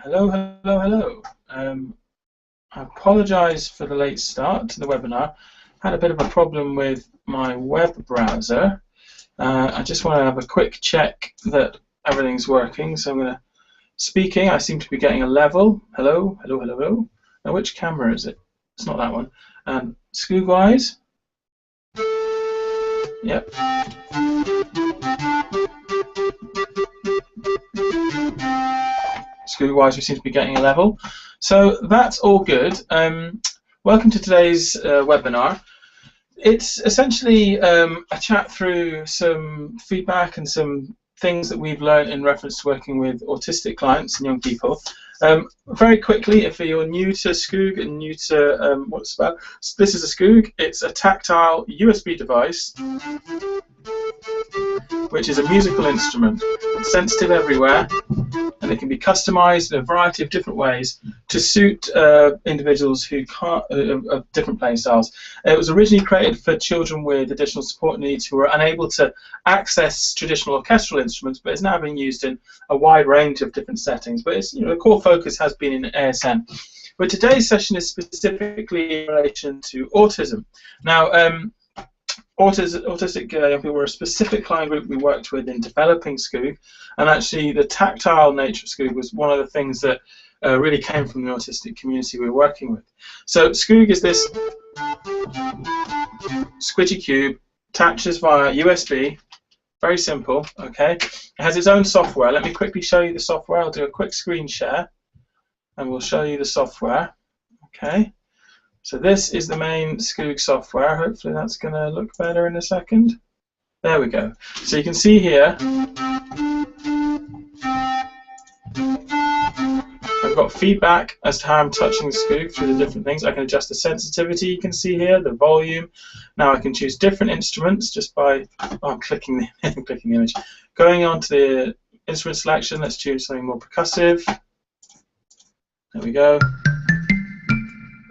Hello, hello, hello. I apologise for the late start to the webinar. Had a bit of a problem with my web browser. I just want to have a quick check that everything's working. So I'm going to speaking. I seem to be getting a level. Hello, hello, hello, hello. Now, which camera is it? It's not that one. And Skoog-wise. Yep. Skoog-wise, we seem to be getting a level. So that's all good. Welcome to today's webinar. It's essentially a chat through some feedback and some things that we've learned in reference to working with autistic clients and young people. Very quickly, if you're new to Skoog and new to what's about, this is a Skoog. It's a tactile USB device, which is a musical instrument. It's sensitive everywhere, and it can be customized in a variety of different ways to suit individuals who can't of different playing styles. It was originally created for children with additional support needs who were unable to access traditional orchestral instruments, but it's now being used in a wide range of different settings. But it's, the core focus has been in ASN. But today's session is specifically in relation to autism. Now, autistic young people were a specific client group we worked with in developing Skoog, and actually the tactile nature of Skoog was one of the things that really came from the autistic community we were working with. So Skoog is this squidgy cube, attaches via USB, very simple, okay? It has its own software. Let me quickly show you the software. I'll do a quick screen share, and we'll show you the software, okay? So this is the main Skoog software. Hopefully that's going to look better in a second. There we go. So you can see here, I've got feedback as to how I'm touching the Skoog through the different things. I can adjust the sensitivity, you can see here, the volume. Now I can choose different instruments just by clicking the image. Going on to the instrument selection, let's choose something more percussive. There we go.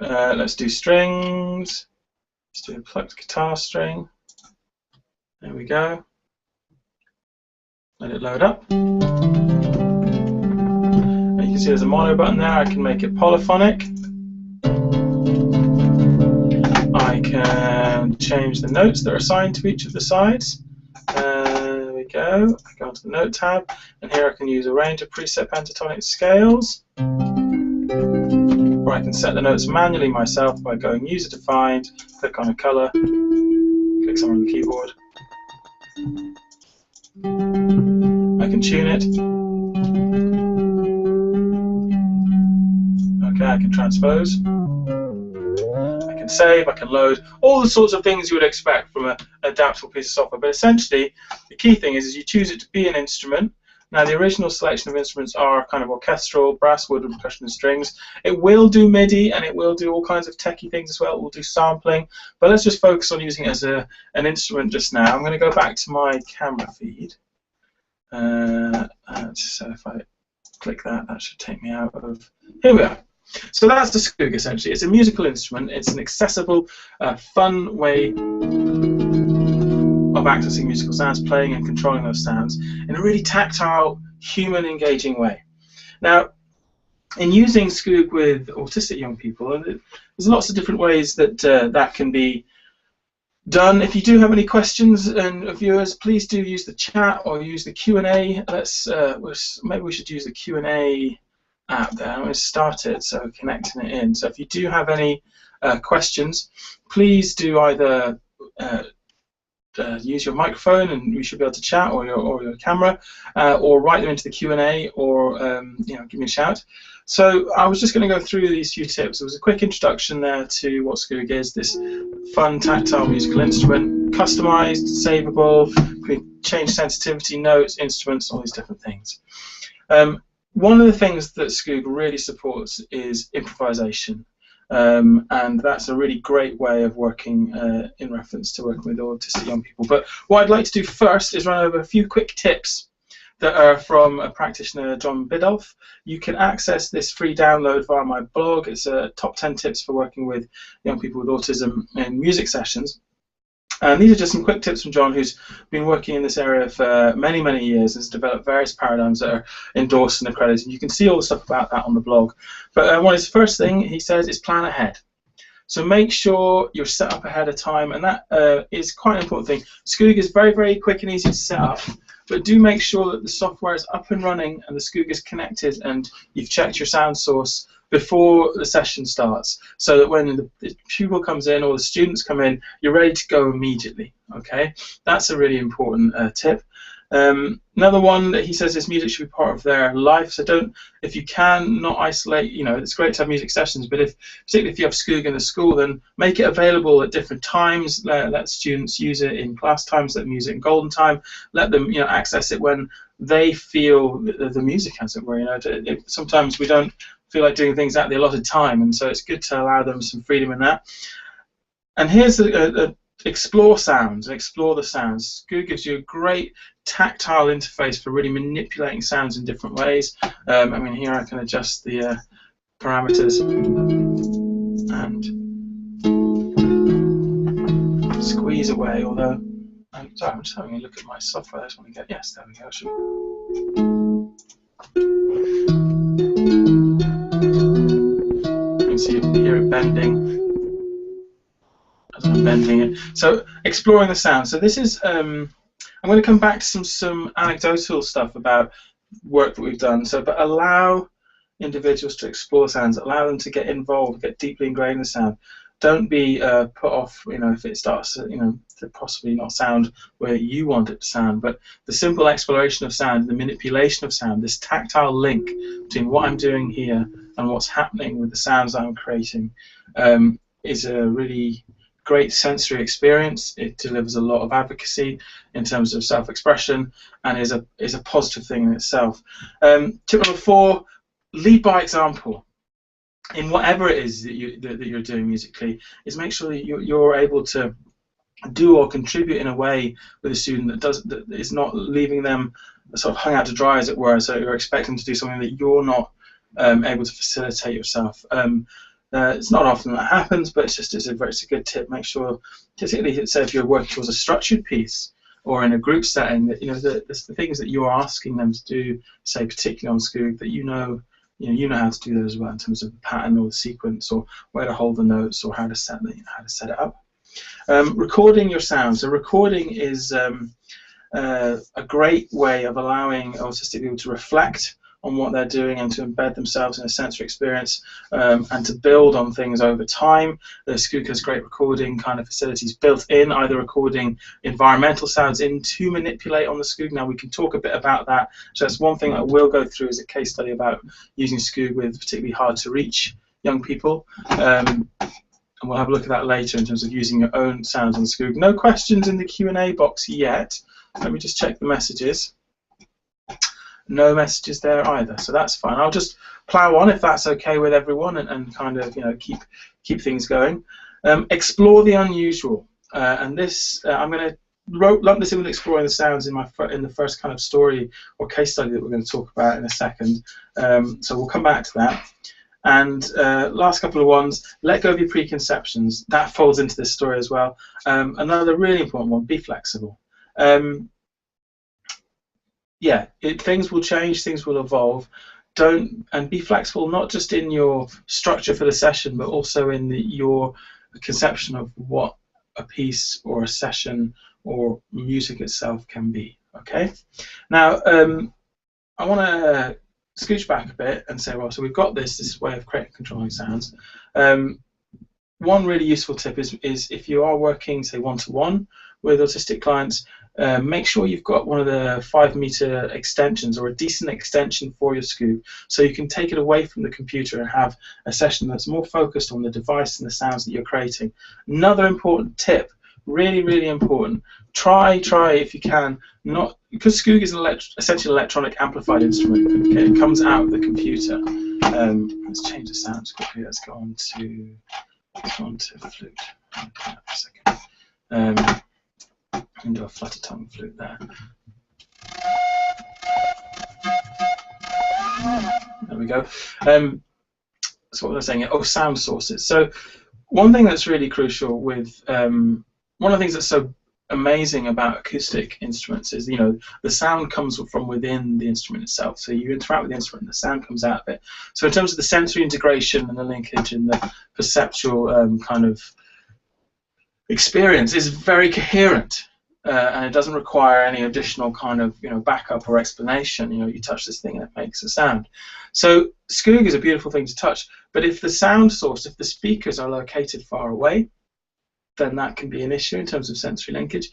Let's do strings. Let's do a plucked guitar string. There we go. Let it load up. And you can see there's a mono button there. I can make it polyphonic. I can change the notes that are assigned to each of the sides. There we go. I go onto the note tab, and here I can use a range of preset pentatonic scales. Or I can set the notes manually myself by going user defined, click on a color, click somewhere on the keyboard. I can tune it. Okay, I can transpose. I can save, I can load, all the sorts of things you would expect from an adaptable piece of software. But essentially, the key thing is you choose it to be an instrument. Now, the original selection of instruments are kind of orchestral, brass, wood, percussion, and strings. It will do MIDI, and it will do all kinds of techie things as well. It will do sampling. But let's just focus on using it as an instrument just now. I'm going to go back to my camera feed. So if I click that, that should take me out of... Here we are. So that's the Skoog, essentially. It's a musical instrument. It's an accessible, fun way of accessing musical sounds, playing and controlling those sounds in a really tactile, human, engaging way. Now, in using Skoog with autistic young people, there's lots of different ways that that can be done. If you do have any questions, and viewers, please do use the chat or use the Q&A. Maybe we should use the Q&A app there. I'm going to start it, so connecting it in. So if you do have any questions, please do either use your microphone and we should be able to chat, or your camera, or write them into the Q&A, or give me a shout. So I was just going to go through these few tips. It was a quick introduction there to what Skoog is, this fun tactile musical instrument, customized, savable, change sensitivity, notes, instruments, all these different things. One of the things that Skoog really supports is improvisation. And that's a really great way of working in reference to working with autistic young people. But what I'd like to do first is run over a few quick tips that are from a practitioner, John Biddulph. You can access this free download via my blog. It's top 10 tips for working with young people with autism in music sessions. And these are just some quick tips from John, who's been working in this area for many, many years, has developed various paradigms that are endorsed and accredited. And you can see all the stuff about that on the blog. But one is the first thing he says is plan ahead. So make sure you're set up ahead of time, and that is quite an important thing. Skoog is very, very quick and easy to set up, but do make sure that the software is up and running and the Skoog is connected and you've checked your sound source before the session starts, so that when the pupil comes in or the students come in, you're ready to go immediately. Okay, that's a really important tip. Another one that he says is music should be part of their life. So don't, if you can, not isolate. You know, it's great to have music sessions, but particularly if you have Skoog in the school, then make it available at different times. Let students use it in class times. Let them use it in golden time. Let them, access it when they feel the music, as it were. Sometimes we don't feel like doing things at the allotted time, and so it's good to allow them some freedom in that. And here's explore sounds, explore the sounds. Skoog gives you a great tactile interface for really manipulating sounds in different ways. Here I can adjust the parameters and squeeze away, although I'm just having a look at my software. I just want to get, yes, there we go. You can see, hear it bending as I'm bending it. So exploring the sound. So this is I'm going to come back to some anecdotal stuff about work that we've done. So, but allow individuals to explore sounds. Allow them to get involved, get deeply ingrained in the sound. Don't be put off, if it starts, to possibly not sound where you want it to sound. But the simple exploration of sound, the manipulation of sound, this tactile link between what I'm doing here and what's happening with the sounds I'm creating, is a really great sensory experience. It delivers a lot of advocacy in terms of self-expression, and is a positive thing in itself. Tip number 4: lead by example. In whatever it is that you're doing musically, is make sure that you're able to do or contribute in a way with a student that is not leaving them sort of hung out to dry, as it were. So you're expecting to do something that you're not able to facilitate yourself. It's not often that happens, but it's a good tip. Make sure, particularly say if you're working towards a structured piece or in a group setting, that the things that you're asking them to do, say particularly on Skoog, that you know how to do those as well in terms of the pattern or the sequence or where to hold the notes or how to set it up. Recording your sound. So recording is a great way of allowing autistic people to reflect on what they're doing and to embed themselves in a sensory experience, and to build on things over time. The Skoog has great recording kind of facilities built in, either recording environmental sounds in to manipulate on the Skoog. Now we can talk a bit about that. So that's one thing I will go through as a case study about using Skoog with particularly hard to reach young people. And we'll have a look at that later in terms of using your own sounds on Skoog. No questions in the Q&A box yet. Let me just check the messages. No messages there either, so that's fine. I'll just plow on if that's okay with everyone, and kind of keep things going. Explore the unusual, and this I'm going to lump this in with exploring the sounds in the first kind of story or case study that we're going to talk about in a second. So we'll come back to that. And last couple of ones: let go of your preconceptions. That falls into this story as well. Another really important one: be flexible. Things will change, things will evolve. And be flexible, not just in your structure for the session, but also in your conception of what a piece or a session or music itself can be. Okay. Now, I want to scooch back a bit and say, well, so we've got this way of creating controlling sounds. One really useful tip is if you are working, say, one-to-one with autistic clients, make sure you've got one of the 5-meter extensions or a decent extension for your Skoog, so you can take it away from the computer and have a session that's more focused on the device and the sounds that you're creating. Another important tip, really, really important, try if you can, not, because Skoog is essentially an electronic amplified instrument. Okay, it comes out of the computer. Let's change the sounds quickly. Let's go on to flute. Okay, a second. I can do a flutter tongue flute there. There we go. So what was I saying? Oh, sound sources. So one thing that's really crucial with one of the things that's so amazing about acoustic instruments is, the sound comes from within the instrument itself. So you interact with the instrument and the sound comes out of it. So in terms of the sensory integration and the linkage and the perceptual kind of experience, is very coherent. And it doesn't require any additional kind of backup or explanation. You touch this thing and it makes a sound. So Skoog is a beautiful thing to touch, but if the sound source, if the speakers are located far away, then that can be an issue in terms of sensory linkage.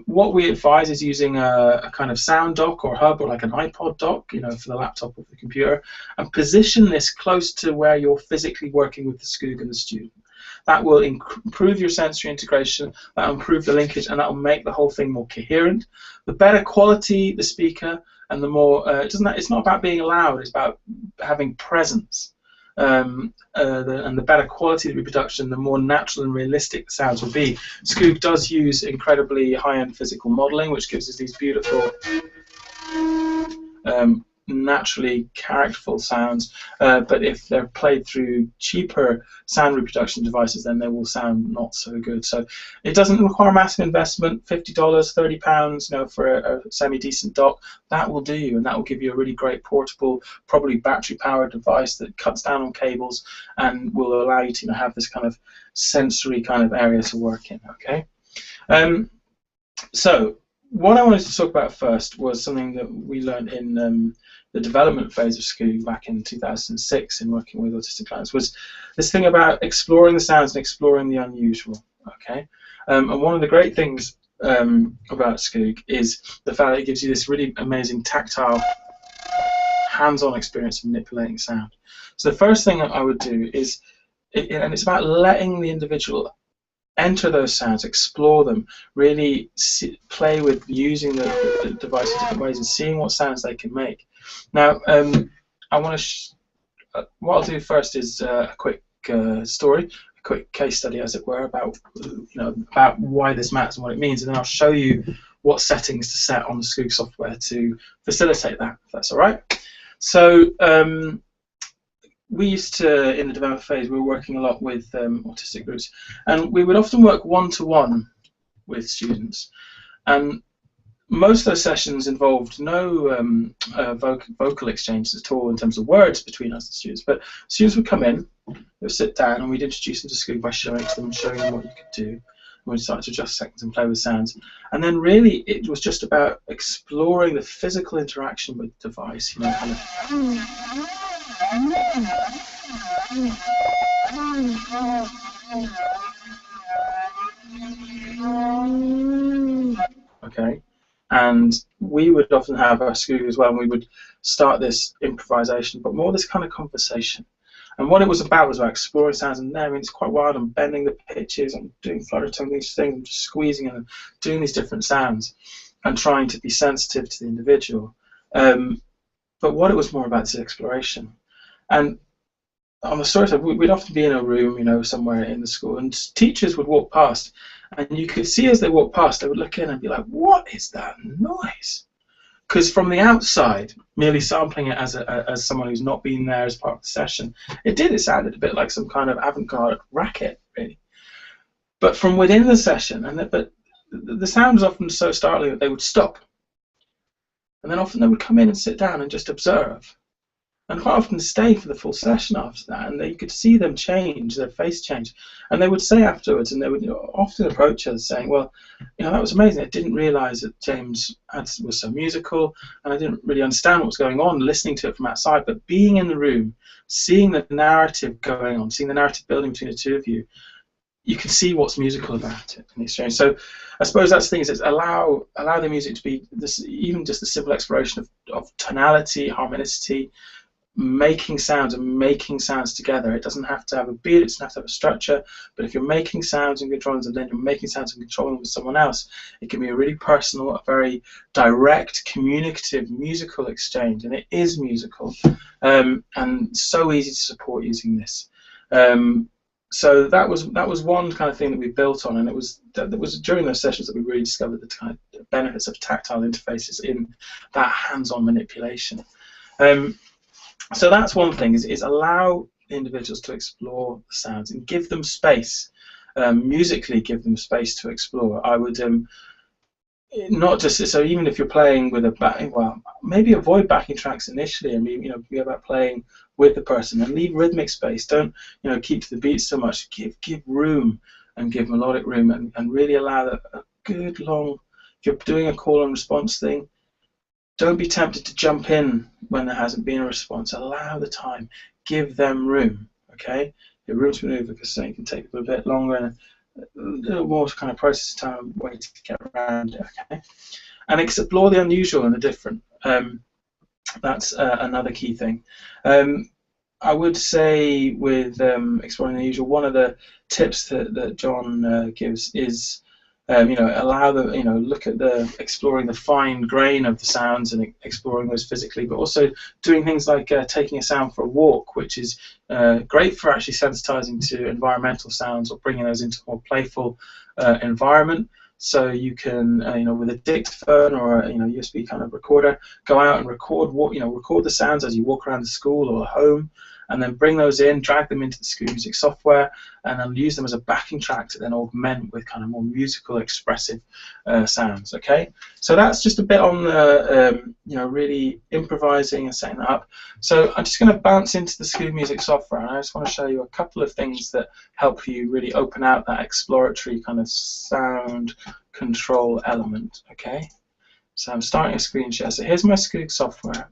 What we advise is using a kind of sound dock or hub, or like an iPod dock, for the laptop or the computer, and position this close to where you're physically working with the Skoog and the student. That will improve your sensory integration, that will improve the linkage, and that will make the whole thing more coherent. The better quality the speaker, and the more it's not about being loud, it's about having presence. And the better quality of the reproduction, the more natural and realistic the sounds will be. Skoog does use incredibly high-end physical modeling, which gives us these beautiful naturally characterful sounds, but if they're played through cheaper sound reproduction devices, then they will sound not so good. So it doesn't require massive investment. $50, £30, for a semi-decent dock, that will do you, and that will give you a really great portable, probably battery-powered device that cuts down on cables and will allow you to have this kind of sensory kind of area to work in. Okay, so what I wanted to talk about first was something that we learned in the development phase of Skoog back in 2006 in working with autistic clients, was this thing about exploring the sounds and exploring the unusual. Okay, and one of the great things about Skoog is the fact that it gives you this really amazing tactile, hands-on experience of manipulating sound. So the first thing that I would do is, and it's about letting the individual enter those sounds, explore them, really play with using the device in different ways and seeing what sounds they can make. Now, I want to. What I'll do first is a quick story, a quick case study, as it were, about about why this matters and what it means, and then I'll show you what settings to set on the Skoog software to facilitate that. If that's all right. So. We used to, in the development phase, we were working a lot with autistic groups, and we would often work one-to-one with students, and most of those sessions involved no vocal exchanges at all in terms of words between us and students, but students would come in, they would sit down, and we'd introduce them to Skoog by showing them what you could do, and we'd start to adjust settings and play with sounds, and then really it was just about exploring the physical interaction with the device, kind of. Okay, and we would often have our Skoog as well, and we would start this improvisation, but more this kind of conversation. And what it was about exploring sounds, and there, it's quite wild. I'm bending the pitches, I'm doing flutter tone, these things, I'm just squeezing and doing these different sounds, and trying to be sensitive to the individual. But what it was more about is exploration. And on the story side, we'd often be in a room, somewhere in the school, and teachers would walk past, and you could see as they walked past, they would look in and be like, "What is that noise?" Because from the outside, merely sampling it as someone who's not been there as part of the session, it sounded a bit like some kind of avant-garde racket, really. But from within the session, but the sound was often so startling that they would stop, and then often they would come in and sit down and just observe. And quite often stay for the full session after that, and you could see them change, their face change, and they would say afterwards, and they would often approach us saying, "Well, that was amazing. I didn't realise that James was so musical, and I didn't really understand what was going on listening to it from outside. But being in the room, seeing the narrative going on, seeing the narrative building between the two of you, you can see what's musical about it in the exchange." So I suppose that's the thing, is allow the music to be this, even just the simple exploration of tonality, harmonicity, making sounds and making sounds together. It doesn't have to have a beat, it doesn't have to have a structure, but if you're making sounds and controlling them, and then you're making sounds and controlling them with someone else, it can be a really personal, a very direct, communicative, musical exchange, and it is musical, and so easy to support using this. So that was one kind of thing that we built on, and it was during those sessions that we really discovered the kind of benefits of tactile interfaces in that hands-on manipulation. So that's one thing, is allow individuals to explore the sounds and give them space. musically give them space to explore. I would not just so even if you're playing with a well, maybe avoid backing tracks initially, and be about playing with the person and leave rhythmic space. Don't keep to the beat so much. Give room and give melodic room, and really allow a good long. If you're doing a call and response thing, don't be tempted to jump in when there hasn't been a response. Allow the time. Give them room. Okay, give room to maneuver, because something can take a little bit longer and a little more kind of process time, way to get around it. Okay, and explore the unusual and the different. That's another key thing. I would say with exploring the unusual, one of the tips that John gives is allow the look at the exploring the fine grain of the sounds and exploring those physically, but also doing things like taking a sound for a walk, which is great for actually sensitizing to environmental sounds or bringing those into a more playful environment. So you can with a dictaphone or a USB kind of recorder, go out and record record the sounds as you walk around the school or home, and then bring those in, drag them into the Skoog Music software, and then use them as a backing track to then augment with kind of more musical, expressive sounds. Okay, so that's just a bit on the really improvising and setting that up. So I'm just going to bounce into the Skoog Music software, and I just want to show you a couple of things that help you really open out that exploratory kind of sound control element. Okay, so I'm starting a screen share. So here's my Skoog software.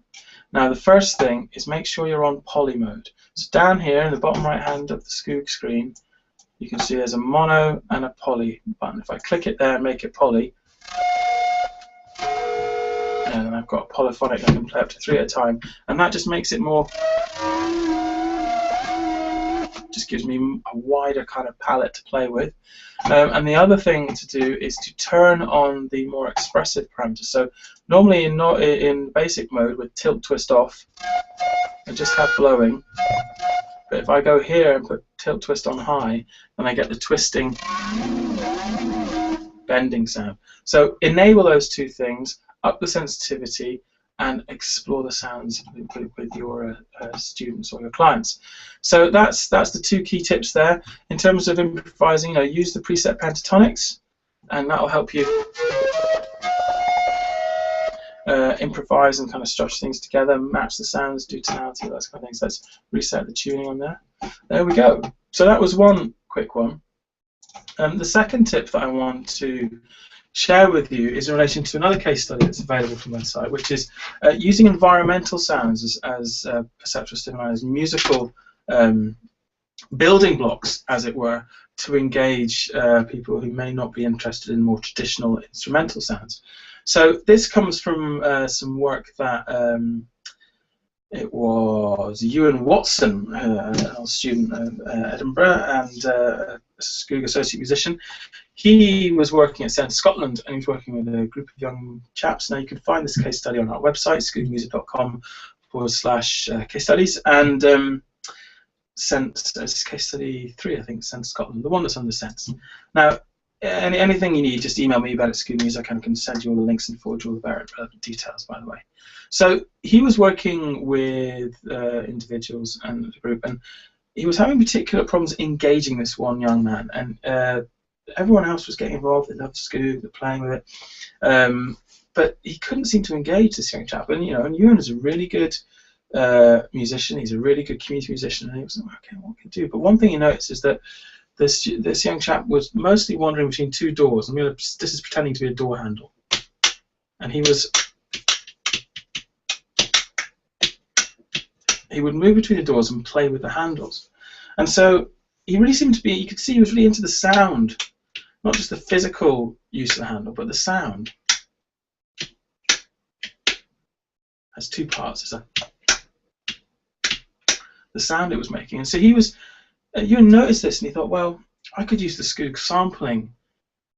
Now the first thing is make sure you're on poly mode. So down here in the bottom right hand of the Skoog screen, you can see there's a mono and a poly button. If I click it there and make it poly, and then I've got a polyphonic, I can play up to 3 at a time, and that just makes it more, just gives me a wider kind of palette to play with. And the other thing to do is to turn on the more expressive parameters. So normally in basic mode with tilt twist off, I just have blowing. But if I go here and put tilt twist on high, then I get the twisting, bending sound. So enable those two things, up the sensitivity, and explore the sounds with your students or your clients. So that's the two key tips there. In terms of improvising, use the preset pentatonics, and that will help you improvise and kind of structure things together, match the sounds, do tonality, those kind of things. Let's reset the tuning on there. There we go. So that was one quick one. The second tip that I want to share with you is in relation to another case study that's available from the website, which is using environmental sounds as perceptual stimuli, as musical building blocks, as it were, to engage people who may not be interested in more traditional instrumental sounds. So this comes from some work that it was Ewan Watson, a student at Edinburgh and a Skoog associate musician. He was working at Centre Scotland, and he was working with a group of young chaps. Now you can find this case study on our website, skoogmusic.com/case studies, and it's case study 3, I think, Centre Scotland, the one that's under Sense. Now, anything you need, just email me about it, Skoog Music, and I can send you all the links and forward you all the relevant details, by the way. So he was working with individuals and a group, and he was having particular problems engaging this one young man, and everyone else was getting involved. They loved Skoog, they're playing with it, but he couldn't seem to engage this young chap. And and Ewan is a really good musician. He's a really good community musician, and he was like, okay, what can I do? But one thing he noticed is that this young chap was mostly wandering between two doors. This is pretending to be a door handle, and he would move between the doors and play with the handles. And so he really seemed to be, you could see he was really into the sound, not just the physical use of the handle, but the sound. Has two parts. There's the sound it was making. And so he was, you noticed this, and he thought, well, I could use the Skoog sampling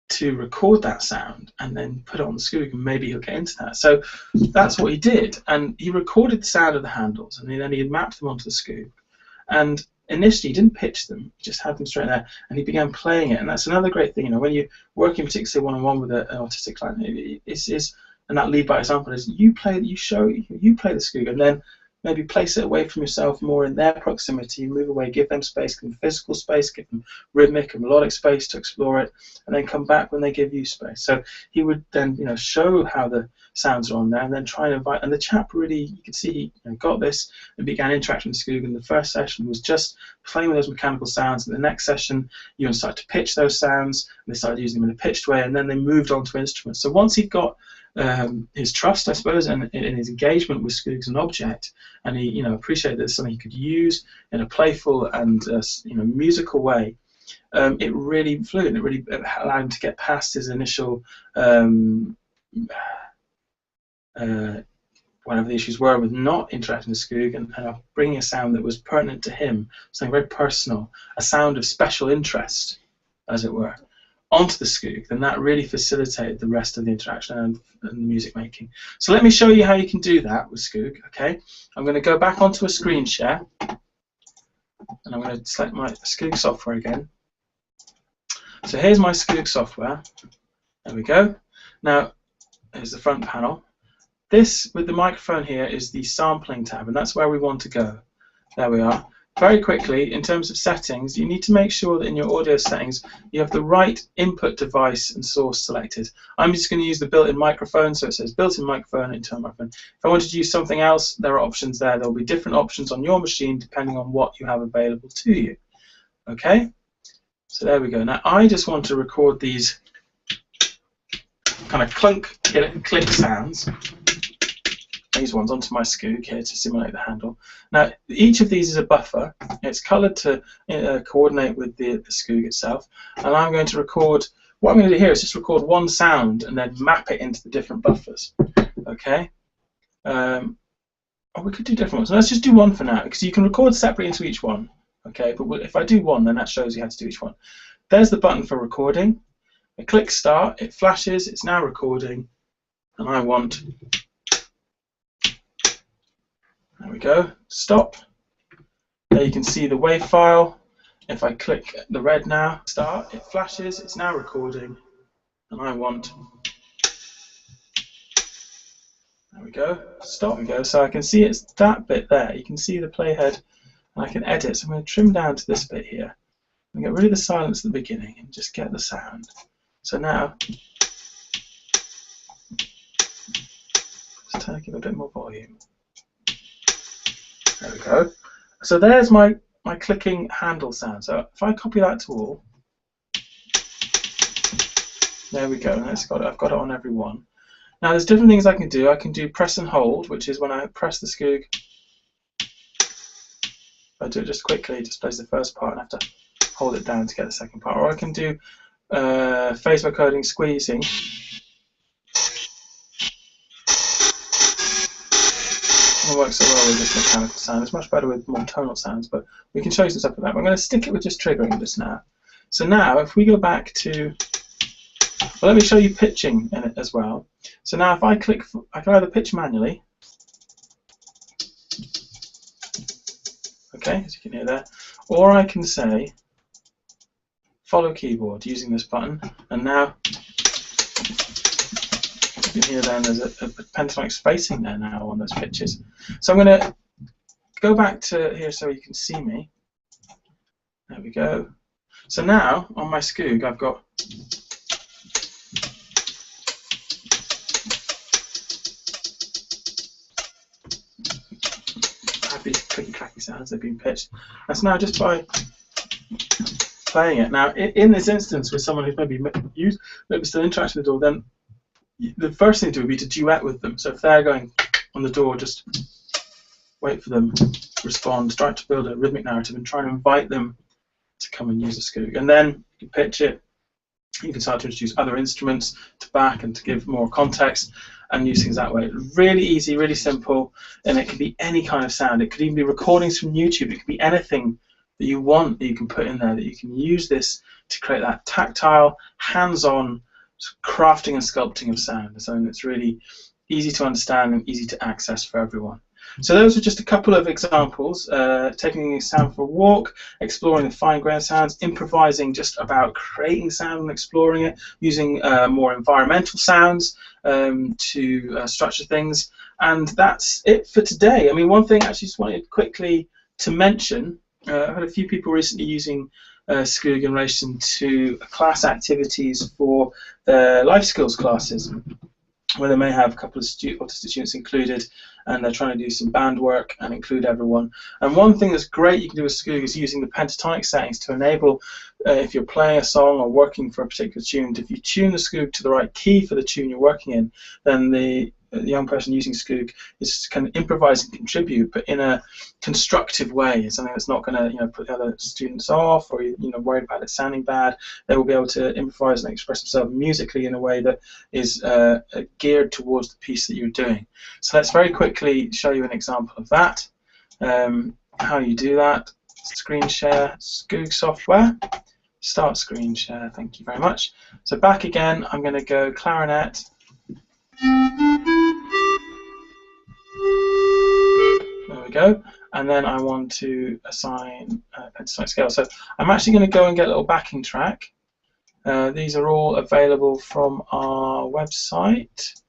to record that sound and then put it on the Skoog, and maybe he'll get into that. So that's what he did, and he recorded the sound of the handles, and then he mapped them onto the Skoog. And initially he didn't pitch them, he just had them straight there, and he began playing it. And that's another great thing, when you're working particularly one-on-one with an autistic client, and that lead by example is you play the Skoog, and then maybe place it away from yourself, more in their proximity, move away, give them space, give them physical space, give them rhythmic and melodic space to explore it, and then come back when they give you space. So he would then, you know, show how the sounds are on there, and then try and invite. And the chap really, you could see, he, you know, got this and began interacting with Skoog. And the first session was just playing with those mechanical sounds. And the next session, you start to pitch those sounds, and they started using them in a pitched way, and then they moved on to instruments. So once he'd got his trust, I suppose, and his engagement with Skoog as an object, and he, you know, appreciated that it's something he could use in a playful and you know, musical way. It really flew, and it really allowed him to get past his initial whatever the issues were with not interacting with Skoog, and bringing a sound that was pertinent to him, something very personal, a sound of special interest, as it were, onto the Skoog. Then that really facilitated the rest of the interaction and the music making. So let me show you how you can do that with Skoog. Okay, I'm going to go back onto a screen share, and I'm going to select my Skoog software again. So here's my Skoog software. There we go. Now here's the front panel. This, with the microphone here, is the sampling tab, and that's where we want to go. There we are. Very quickly, in terms of settings, you need to make sure that in your audio settings you have the right input device and source selected. I'm just going to use the built-in microphone, so it says built-in microphone, internal microphone. If I wanted to use something else, there are options there. There will be different options on your machine depending on what you have available to you. Okay? So there we go. Now I just want to record these kind of clunk, click sounds. These ones onto my Skoog here to simulate the handle. Now each of these is a buffer. It's coloured to coordinate with the Skoog itself, and I'm going to record. What I'm going to do here is just record one sound and then map it into the different buffers. Okay. Oh, we could do different ones. Let's just do one for now, because you can record separately into each one. Okay, but if I do one, then that shows you how to do each one. There's the button for recording. I click start. It flashes. It's now recording, and I want. There we go. Stop. There you can see the WAV file. If I click the red now, start, it flashes, it's now recording, and I want. There we go. Stop. There we go. So I can see it's that bit there. You can see the playhead, and I can edit. So I'm going to trim down to this bit here and get rid of the silence at the beginning and just get the sound. So now, just give it a bit more volume. There we go. So there's my clicking handle sound. So if I copy that to all, there we go. And I've got it on every one. Now there's different things I can do. I can do press and hold, which is when I press the Skoog. If I do it just quickly, it just plays the first part, and I have to hold it down to get the second part. Or I can do phase vocoding, squeezing. It works so well with this mechanical sound. It's much better with more tonal sounds, but we can show you some stuff with that. But I'm going to stick it with just triggering just now. So now, if we go back to, well, let me show you pitching in it as well. So now, if I click, I can either pitch manually, okay, as you can hear there, or I can say follow keyboard using this button, and now. Here then there's a pentatonic spacing there now on those pitches. So I'm going to go back to here so you can see me. There we go. So now on my Skoog I've got happy clicky clacky sounds that have been pitched. That's now just by playing it. Now in this instance with someone who's maybe still interacting with the door, then the first thing to do would be to duet with them. So if they're going on the door, just wait for them to respond, try to build a rhythmic narrative and try to invite them to come and use a Skoog. And then you pitch it. You can start to introduce other instruments to back and to give more context and use things that way. Really easy, really simple, and it can be any kind of sound. It could even be recordings from YouTube. It could be anything that you want that you can put in there, that you can use this to create that tactile, hands-on crafting and sculpting of sound. Something that's really easy to understand and easy to access for everyone. So those are just a couple of examples, taking a sound for a walk, exploring the fine-grained sounds, improvising just about creating sound and exploring it, using more environmental sounds to structure things. And that's it for today. I mean, one thing I actually just wanted quickly to mention, I've had a few people recently using Skoog in relation to class activities for their life skills classes, where they may have a couple of autistic students included, and they're trying to do some band work and include everyone. And one thing that's great you can do with Skoog is using the pentatonic settings to enable, if you're playing a song or working for a particular tune, if you tune the Skoog to the right key for the tune you're working in, then the young person using Skoog is can improvise and contribute, but in a constructive way, something that's not going to put the other students off or worried about it sounding bad. They will be able to improvise and express themselves musically in a way that is geared towards the piece that you're doing. So let's very quickly show you an example of that. How you do that: screen share, Skoog software, start screen share. Thank you very much. So back again, I'm going to go clarinet. There we go, and then I want to assign pentatonic scale. So I'm actually going to go and get a little backing track. These are all available from our website.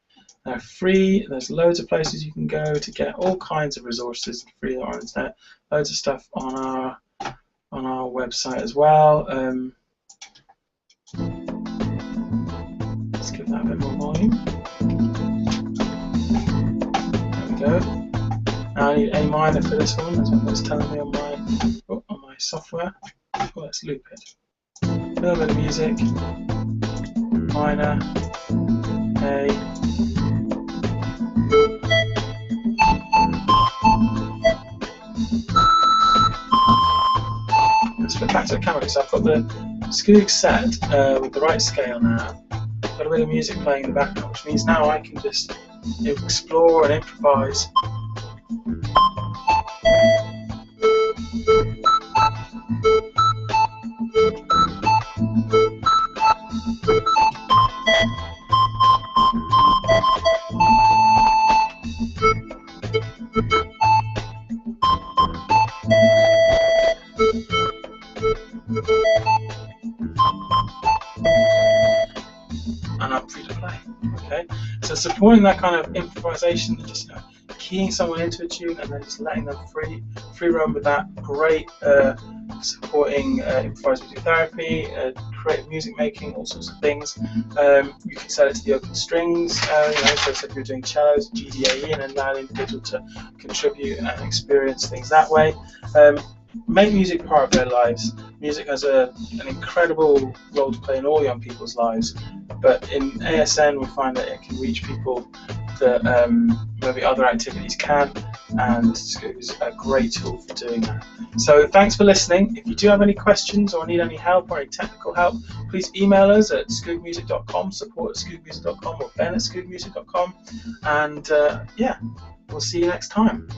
They're free. There's loads of places you can go to get all kinds of resources free on the internet. Loads of stuff on our website as well. Let's give that a bit more volume. Go. Now I need A minor for this one. That's what it's telling me on my software. Oh, let's loop it. A little bit of music. Minor. A. Let's flip back to the camera. So I've got the Skoog set with the right scale now. Got a bit of music playing in the background, which means now I can just explore and improvise. And I'm free to play. Okay, so supporting that kind of improvisation, just keying someone into a tune and then just letting them free roam with that. Great supporting improvised music therapy, creative music making, all sorts of things. You can set it to the open strings. So if you're doing cellos, GDAE, and allow the individual to contribute and experience things that way. Make music part of their lives. Music has an incredible role to play in all young people's lives, but in ASN we find that it can reach people that maybe other activities can, and Skoog is a great tool for doing that. So thanks for listening. If you do have any questions or need any help or any technical help, please email us at skoogmusic.com, support@skoogmusic.com, or ben@skoogmusic.com, and yeah, we'll see you next time.